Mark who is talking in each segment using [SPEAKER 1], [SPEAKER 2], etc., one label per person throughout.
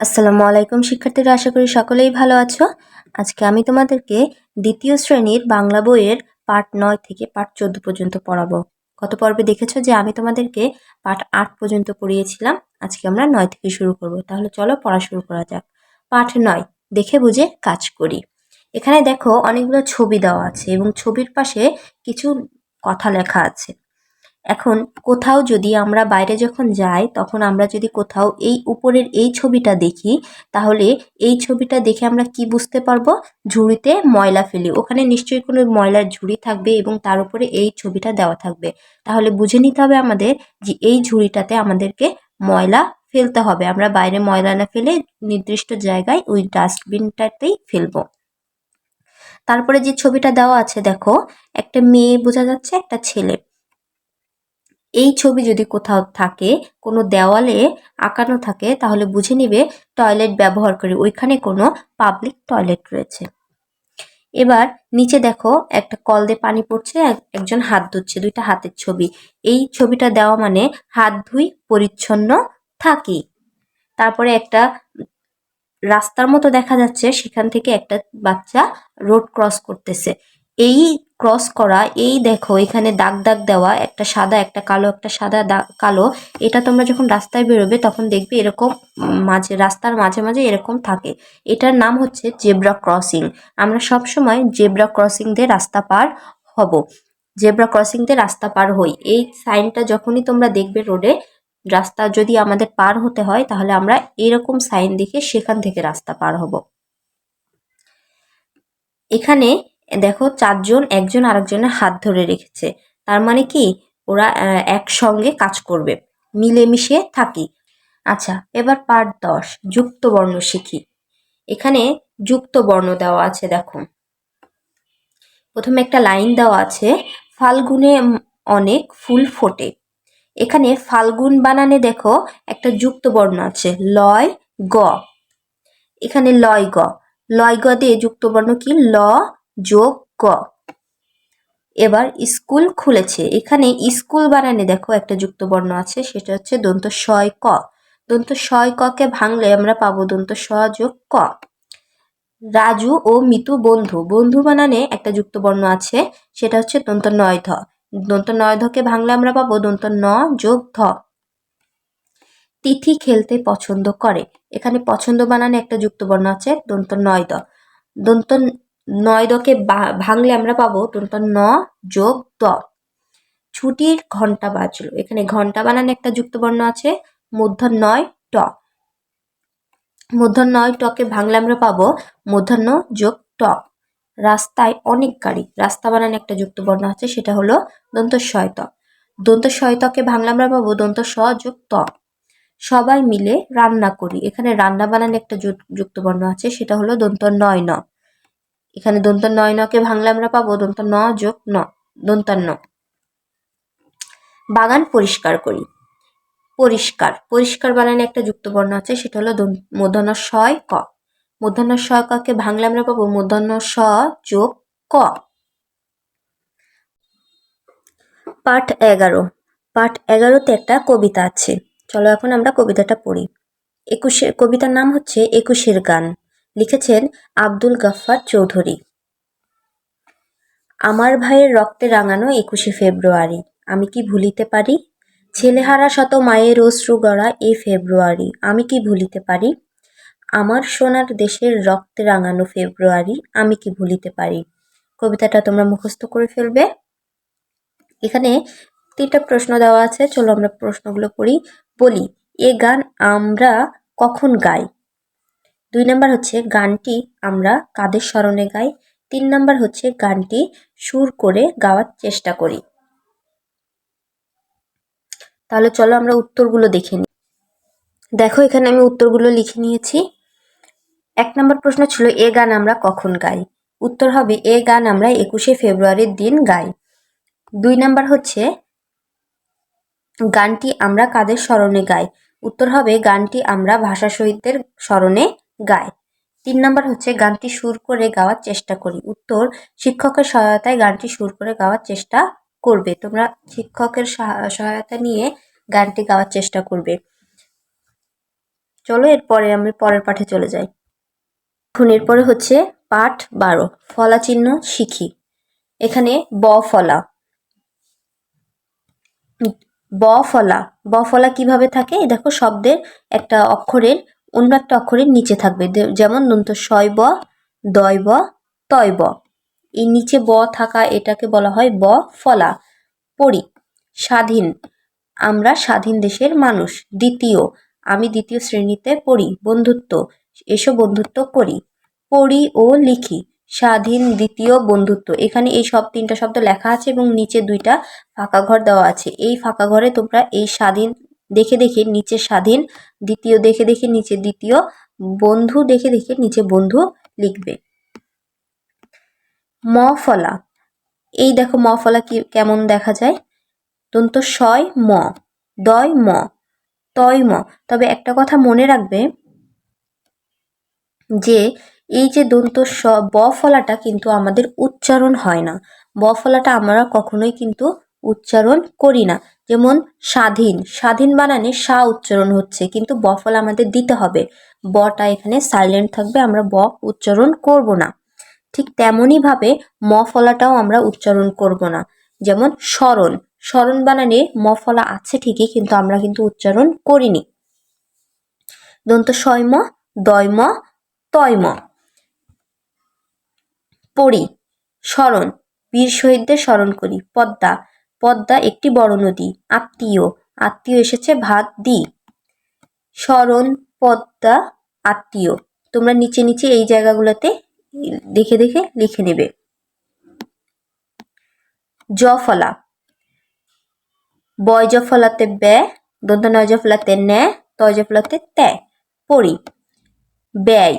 [SPEAKER 1] আসসালামু আলাইকুম শিক্ষার্থীরা, আশা করি সকলেই ভালো আছো। আজকে আমি তোমাদেরকে দ্বিতীয় শ্রেণীর বাংলা বইয়ের পাঠ 9 থেকে পাঠ 14 পর্যন্ত পড়াবো। গত পর্বে দেখেছো যে আমি তোমাদেরকে পাঠ 8 পর্যন্ত পড়িয়েছিলাম। আজকে আমরা 9 থেকে শুরু করব। তাহলে চলো পড়া শুরু করা যাক। পাঠ 9, দেখে বুঝে কাজ করি। এখানে দেখো অনেকগুলো ছবি দেওয়া আছে এবং ছবির পাশে কিছু কথা লেখা আছে। এখন কোথাও যদি আমরা বাইরে যখন যাই তখন আমরা যদি কোথাও এই উপরের এই ছবিটা দেখি, তাহলে এই ছবিটা দেখে আমরা কি বুঝতে পারবো? ঝুড়িতে ময়লা ফেলি, ওখানে নিশ্চয়ই কোনো ময়লার ঝুড়ি থাকবে এবং তার উপরে এই ছবিটা দেওয়া থাকবে। তাহলে বুঝে নিতে হবে আমাদের যে এই ঝুড়িটাতে আমাদেরকে ময়লা ফেলতে হবে। আমরা বাইরে ময়লা না ফেলে নির্দিষ্ট জায়গায় ওই ডাস্টবিনটাতেই ফেলবো। তারপরে যে ছবিটা দেওয়া আছে দেখো, একটা মেয়ে বোঝা যাচ্ছে, একটা ছেলে। এই ছবি যদি কোথাও থাকে, কোনো দেওয়ালে আঁকানো থাকে, তাহলে বুঝে নিবে টয়লেট ব্যবহার করে, ওইখানে কোনো পাবলিক টয়লেট রয়েছে। এবার নিচে দেখো একটা কল দিয়ে পানি পড়ছে, একজন হাত ধুচ্ছে, দুইটা হাতের ছবি। এই ছবিটা দেওয়া মানে হাত ধুই, পরিচ্ছন্ন থাকি। তারপরে একটা রাস্তার মতো দেখা যাচ্ছে, সেখান থেকে একটা বাচ্চা রোড ক্রস করতেছে। এই ক্রস করা, এই দেখো এখানে দাগ দাগ দেওয়া, একটা সাদা একটা কালো, একটা সাদা কালো। এটা তোমরা যখন রাস্তায় বেরোবে তখন দেখবে এরকম মাঝে, রাস্তার মাঝে মাঝে এরকম থাকে। এটার নাম হচ্ছে জেব্রা ক্রসিং। আমরা সব সময় জেব্রা ক্রসিং দিয়ে রাস্তা পার হব, জেব্রা ক্রসিং দিয়ে রাস্তা পার হই। এই সাইনটা যখনই তোমরা দেখবে রোডে, রাস্তা যদি আমাদের পার হতে হয়, তাহলে আমরা এরকম সাইন দেখে সেখান থেকে রাস্তা পার হব। এখানে দেখো চারজন একজন আরেকজনের হাত ধরে রেখেছে, তার মানে কি ওরা একসঙ্গে কাজ করবে, মিলেমিশে থাকি। আচ্ছা, এবার পাঠ 10, যুক্ত বর্ণ শিখি। এখানে যুক্ত বর্ণ দেওয়া আছে দেখো। প্রথমে একটা লাইন দেওয়া আছে, ফাল্গুনে অনেক ফুল ফোটে। এখানে ফাল্গুন বানানে দেখো একটা যুক্ত বর্ণ আছে, লয় গ। এখানে লয় গ, লয় গ দিয়ে যুক্ত বর্ণ কি? ল যোগ গ। এবার স্কুল খুলেছে, এখানে স্কুল বানানে দেখো একটা যুক্ত বর্ণ আছে, সেটা হচ্ছে দন্ত শয় ক। দন্ত শয় ককে ভাঙলে আমরা পাবো দন্ত স যোগ ক। রাজু ও মিতু বন্ধু, বন্ধু বানানে একটা যুক্ত বর্ণ আছে, সেটা হচ্ছে দন্ত নয় ধ। দন্ত নয় ধকে ভাঙলে আমরা পাবো দন্ত ন যোগ ধ। তিথি খেলতে পছন্দ করে, এখানে পছন্দ বানানে একটা যুক্ত বর্ণ আছে, দন্ত নয় দ। দন্ত নয় দকে ভাঙলে আমরা পাবো দন্ত ন যোগ দ। ছুটির ঘন্টা বাজলো, এখানে ঘন্টা বানানে একটা যুক্ত বর্ণ আছে, মূর্ধন্য ট। মূর্ধন্য টকে ভাঙলে আমরা পাবো মূর্ধন্য যোগ ট। রাস্তায় অনেক গাড়ি, রাস্তা বানানে একটা যুক্ত বর্ণ আছে, সেটা হলো দন্ত শয়ত। দন্ত শয়তকে ভাঙলে আমরা পাবো দন্ত স যোগ ত। সবাই মিলে রান্না করি, এখানে রান্না বানানে একটা যুক্ত বর্ণ আছে, সেটা হলো দন্ত নয় ন। এখানে দন্ত নয় নকে ভাঙলে আমরা পাবো দন্ত ন যোগ ন, দন্তান্ন। বাগান পরিষ্কার করি, পরিষ্কার, পরিষ্কার বানানে একটা যুক্ত বর্ণ আছে, সেটা হলো মূর্ধন্য শয় ক। মূর্ধন্য শয় ককে ভাঙলে আমরা পাবো মূর্ধন্য স যোগ ক। পাঠ 11, পাঠ 11তে একটা কবিতা আছে। চলো এখন আমরা কবিতাটা পড়ি। কবিতার নাম হচ্ছে একুশের গান, লিখেছেন আব্দুল গাফফার চৌধুরী। আমার ভাইয়ের রক্তে রাঙানো 21শে ফেব্রুয়ারি, আমি কি ভুলিতে পারি? ছেলেহারা শত মায়ের অশ্রু গড়া এ ফেব্রুয়ারি, আমি কি ভুলিতে পারি? আমার সোনার দেশের রক্তে রাঙানো ফেব্রুয়ারি, আমি কি ভুলিতে পারি? কবিতাটা তোমরা মুখস্থ করে ফেলবে। এখানে 3টা প্রশ্ন দেওয়া আছে, চলো আমরা প্রশ্নগুলো বলি। এ গান আমরা কখন গাই? 2 নাম্বার হচ্ছে গানটি আমরা কাদের স্মরণে গাই? 3 নাম্বার হচ্ছে গানটি সুর করে গাওয়ার চেষ্টা করি। তাহলে চলো আমরা উত্তরগুলো দেখে নিই। দেখো এখানে আমি উত্তরগুলো লিখে নিয়েছি। 1 নাম্বার প্রশ্ন ছিল এ গান আমরা কখন গাই? উত্তর হবে এ গান আমরা 21শে ফেব্রুয়ারির দিন গাই। 2 নাম্বার হচ্ছে গানটি আমরা কাদের স্মরণে গাই? উত্তর হবে গানটি আমরা ভাষা শহীদদের স্মরণে গাই। 3 নাম্বার হচ্ছে গানটি সুর করে গাওয়ার চেষ্টা করি। উত্তর শিক্ষকের সহায়তায় গানটি সুর করে গাওয়ার চেষ্টা করবে। তোমরা শিক্ষকের সহায়তা নিয়ে গানটি গাওয়ার চেষ্টা করবে। চলো এরপরে আমি পরের পাঠে চলে যাই। এখন এরপরে হচ্ছে পাঠ 12, ফলা চিহ্ন শিখি। এখানে ব ফলা, ব ফলা কিভাবে থাকে? দেখো, শব্দের একটা অক্ষরের অন্য একটা অক্ষরের নিচে থাকবে, যেমন দন্ত শয় ব, দয় ব, তয় ব। এই নিচে ব থাকা এটাকে বলা হয় ব ফলা। পড়ি, স্বাধীন, আমরা স্বাধীন দেশের মানুষ। দ্বিতীয়, আমি দ্বিতীয় শ্রেণীতে পড়ি। বন্ধুত্ব, এসো বন্ধুত্ব করি। পড়ি ও লিখি, স্বাধীন, দ্বিতীয়, বন্ধুত্ব। এখানে এই সব 3টা শব্দ লেখা আছে এবং নিচে 2টা ফাঁকা ঘর দেওয়া আছে। এই ফাঁকা ঘরে তোমরা এই স্বাধীন দেখে দেখে নিচে স্বাধীন, দ্বিতীয় দেখে দেখে নিচে দ্বিতীয়, বন্ধু দেখে দেখে নিচে বন্ধু লিখবে। ম ফলা, এই দেখো ম ফলা কি কেমন দেখা যায়। দন্ত শয় ম, দয় ম, তয় ম। তবে একটা কথা মনে রাখবে যে এই যে দন্ত ব ফলাটা কিন্তু আমাদের উচ্চারণ হয় না। ব ফলাটা আমরা কখনোই কিন্তু উচ্চারণ করি না। যেমন স্বাধীন, স্বাধীন বানানে সা উচ্চারণ হচ্ছে, কিন্তু ব ফলা আমাদের দিতে হবে। বটা এখানে সাইলেন্ট থাকবে, আমরা ব উচ্চারণ করব না। ঠিক তেমনই ভাবে ম ফলাটাও আমরা উচ্চারণ করব না। যেমন স্মরণ, স্মরণ বানানে ম ফলা আছে ঠিকই, কিন্তু আমরা কিন্তু উচ্চারণ করিনি। দন্ত শয় ম, দয় ম, তয় ম। পড়ি, স্মরণ, বীর শহীদদের স্মরণ করি। পদ্মা, পদ্মা একটি বড় নদী। আত্মীয়, আত্মীয় এসেছে ভাত দি। স্মরণ, পদ্মা, আত্মীয়। তোমরা নিচে নিচে এই জায়গাগুলোতে দেখে দেখে লিখে নেবে। জ ফলা, বয় জ ফলাতে বে, দন্ত নয় জ ফলাতে ন্যা, তয় জ ফলাতে ত্যা। পড়ি, ব্যয়,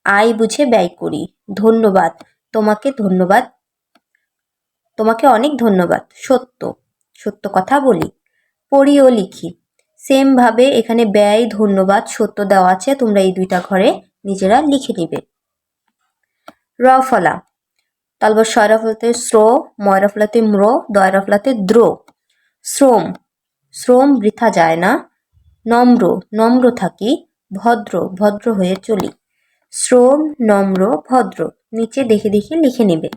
[SPEAKER 1] আয় বুঝে ব্যয় করি। ধন্যবাদ, তোমাকে ধন্যবাদ, তোমাকে অনেক ধন্যবাদ। সত্য, সত্য কথা বলি। পড়ি ও লিখি, সেম ভাবে এখানে ব্যয়, ধন্যবাদ, সত্য দেওয়া আছে, তোমরা এই 2টা ঘরে নিজেরা লিখে নিবে। র ফলা, তালব শয় র ফলাতে শ্র, ময় র ফলাতে ম্র, দয় র ফলাতে দ্র। শ্রম, শ্রম বৃথা যায় না। নম্র, নম্র থাকি। ভদ্র, ভদ্র হয়ে চলি। শ্রম, নম্র, ভদ্র। নিচে দেখে দেখে লিখে নেবে।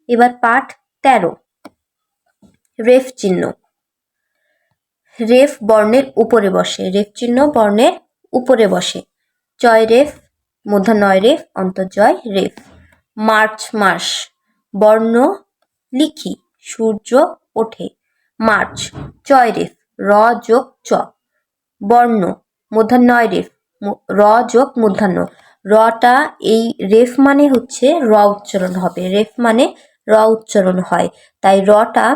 [SPEAKER 1] এবার পাঠ 13, রেফ চিহ্ন। রেফ বর্ণের উপরে বসে, রেফ চিহ্ন বর্ণের উপরে বসে। চয় রেফ, মূর্ধন্যয় রেফ, অন্তর্জয় রেফ। মার্চ মাস, বর্ণ লিখি, সূর্য ওঠে। মার্চ, চয় রেফ, র যোগ চ। বর্ণ, মূর্ধন্যয় রেফ, র যোগ মূর্ধন্য। রটা এই রেফ মানে হচ্ছে র উচ্চারণ হবে, রেফ মানে র উচ্চারণ হয়, তাই রটা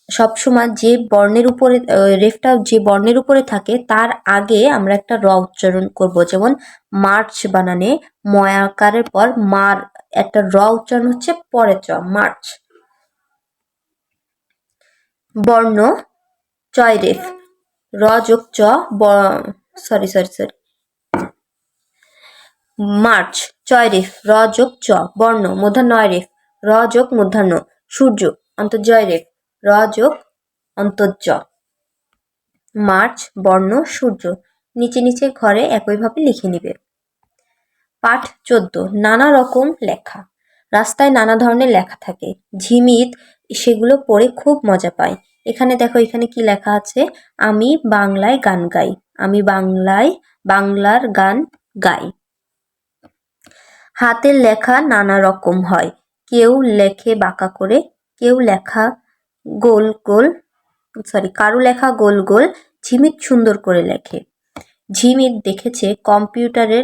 [SPEAKER 1] সবসময় যে বর্ণের উপরে, রেফটা যে বর্ণের উপরে থাকে তার আগে আমরা একটা র উচ্চারণ করব। যেমন মার্চ বানানে ময়াকারের পর মার একটা র উচ্চারণ হচ্ছে পরে চ, মার্চ। বর্ণ, চয় রেফ, র যোগ চ, সরি, মার্চ, চয় রেফ, র যোগ চ। বর্ণ, মূর্ধন্যয় রেফ, র যোগ মূর্ধন্য। সূর্য, অন্তর্জয় রেফ, র যোগ অন্তর্জ। মার্চ, বর্ণ, সূর্য। নিচে নিচে ঘরে একইভাবে লিখে নিবে। পাঠ 14, নানা রকম লেখা। রাস্তায় নানা ধরনের লেখা থাকে, ঝিমিত সেগুলো পড়ে খুব মজা পায়। এখানে দেখো, এখানে কি লেখা আছে? আমি বাংলায় গান গাই, আমি বাংলার গান গাই। হাতের লেখা নানা রকম হয়, কেউ লেখে বাঁকা করে, কেউ লেখা গোল গোল, কারো লেখা গোল গোল, ঝিমিত সুন্দর করে লেখে। ঝিমিত দেখেছে কম্পিউটারে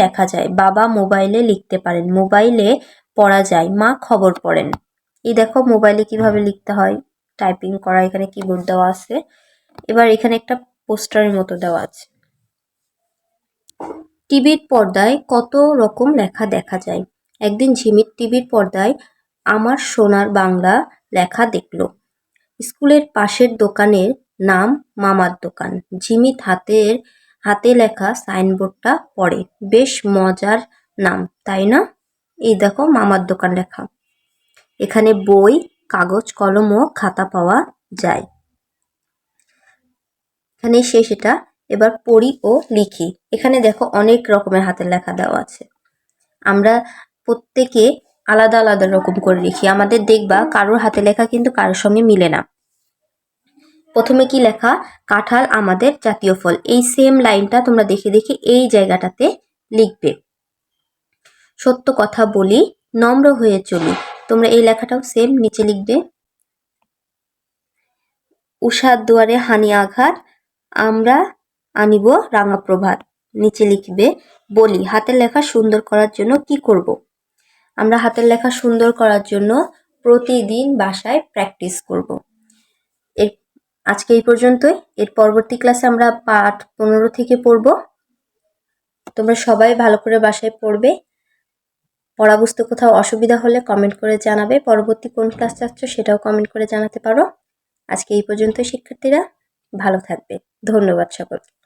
[SPEAKER 1] লেখা যায়, বাবা মোবাইলে লিখতে পারেন, মোবাইলে পড়া যায়, মা খবর পড়েন। এই দেখো মোবাইলে কিভাবে লিখতে হয়, টাইপিং করা, এখানে কিবোর্ড দেওয়া আছে। এবার এখানে একটা পোস্টারের মতো দেওয়া আছে। টিভির পর্দায় কত রকম লেখা দেখা যায়। একদিন ঝিমিত টিভির পর্দায় আমার সোনার বাংলা লেখা দেখলো। স্কুলের পাশের দোকানের নাম মামার দোকান। ঝিমিত হাতে লেখা সাইনবোর্ডটা পড়ে, বেশ মজার নাম, তাই না? এই দেখো মামার দোকান লেখা। এখানে বই, কাগজ, কলম ও খাতা পাওয়া যায়। এখানে শেষ এটা। এবার পড়ি ও লিখি। এখানে দেখো অনেক রকমের হাতের লেখা দেওয়া আছে। আমরা প্রত্যেকে আলাদা আলাদা রকম করে লিখি। আমাদের দেখবা কারোর হাতে লেখা কিন্তু কারোর সঙ্গে মিলে না। প্রথমে কি লেখা? কাঁঠাল আমাদের জাতীয় ফল। এই সেম লাইনটা তোমরা দেখে দেখে এই জায়গাটাতে লিখবে। সত্য কথা বলি, নম্র হয়ে চলি। তোমরা এই লেখাটাও সেম নিচে লিখবে। উষার দুয়ারে হানি আঘাত, আমরা আনিব রাঙা প্রভাত। নিচে লিখবে বলি, হাতের লেখা সুন্দর করার জন্য কি করব? আমরা হাতের লেখা সুন্দর করার জন্য প্রতিদিন বাসায় প্র্যাকটিস করব। আজকে এই পর্যন্তই। এর পরবর্তী ক্লাসে আমরা পাঠ 15 থেকে পড়ব। তোমরা সবাই ভালো করে বাসায় পড়বে। পড়া বুঝতে কোথাও অসুবিধা হলে কমেন্ট করে জানাবে। পরবর্তী কোন ক্লাস চাচ্ছ সেটাও কমেন্ট করে জানাতে পারো। আজকে এই পর্যন্ত শিক্ষার্থীরা, ভালো থাকবে। ধন্যবাদ সকলকে।